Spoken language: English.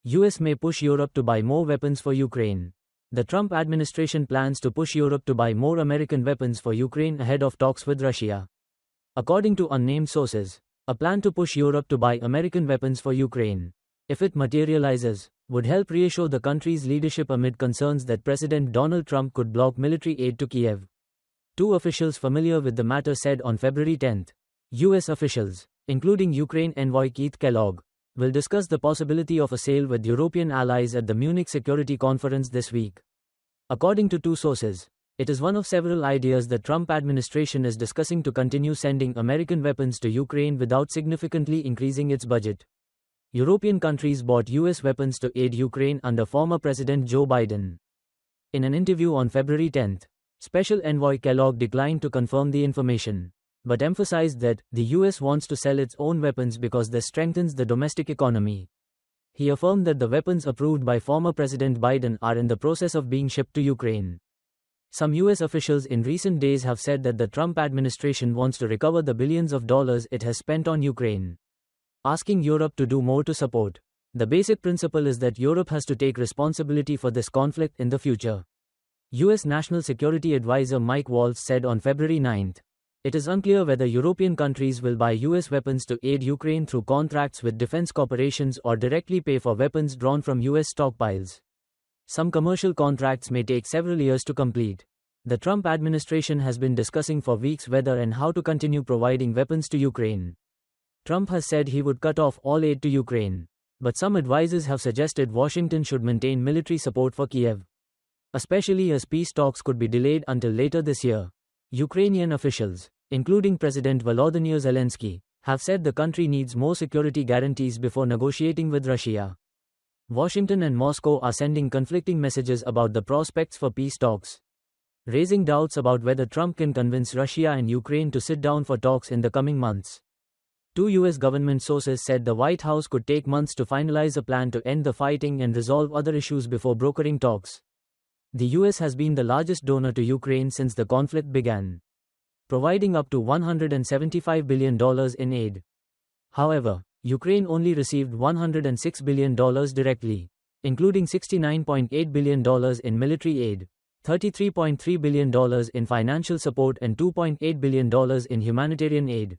US may push Europe to buy more weapons for Ukraine. The Trump administration plans to push Europe to buy more American weapons for Ukraine ahead of talks with Russia. According to unnamed sources, a plan to push Europe to buy American weapons for Ukraine, if it materializes, would help reassure the country's leadership amid concerns that President Donald Trump could block military aid to Kiev. Two officials familiar with the matter said on February 10. US officials, including Ukraine envoy Keith Kellogg, will discuss the possibility of a sale with European allies at the Munich Security Conference this week. According to two sources, it is one of several ideas the Trump administration is discussing to continue sending American weapons to Ukraine without significantly increasing its budget. European countries bought US weapons to aid Ukraine under former President Joe Biden. In an interview on February 10, Special Envoy Kellogg declined to confirm the information, but emphasized that the US wants to sell its own weapons because this strengthens the domestic economy. He affirmed that the weapons approved by former President Biden are in the process of being shipped to Ukraine. Some US officials in recent days have said that the Trump administration wants to recover the billions of dollars it has spent on Ukraine, asking Europe to do more to support. The basic principle is that Europe has to take responsibility for this conflict in the future. US National Security Advisor Mike Waltz said on February 9, "It is unclear whether European countries will buy US weapons to aid Ukraine through contracts with defense corporations or directly pay for weapons drawn from US stockpiles. Some commercial contracts may take several years to complete." The Trump administration has been discussing for weeks whether and how to continue providing weapons to Ukraine. Trump has said he would cut off all aid to Ukraine, but some advisors have suggested Washington should maintain military support for Kiev, especially as peace talks could be delayed until later this year. Ukrainian officials, including President Volodymyr Zelensky, have said the country needs more security guarantees before negotiating with Russia. Washington and Moscow are sending conflicting messages about the prospects for peace talks, raising doubts about whether Trump can convince Russia and Ukraine to sit down for talks in the coming months. Two US government sources said the White House could take months to finalize a plan to end the fighting and resolve other issues before brokering talks. The US has been the largest donor to Ukraine since the conflict began, providing up to $175 billion in aid. However, Ukraine only received $106 billion directly, including $69.8 billion in military aid, $33.3 billion in financial support and $2.8 billion in humanitarian aid.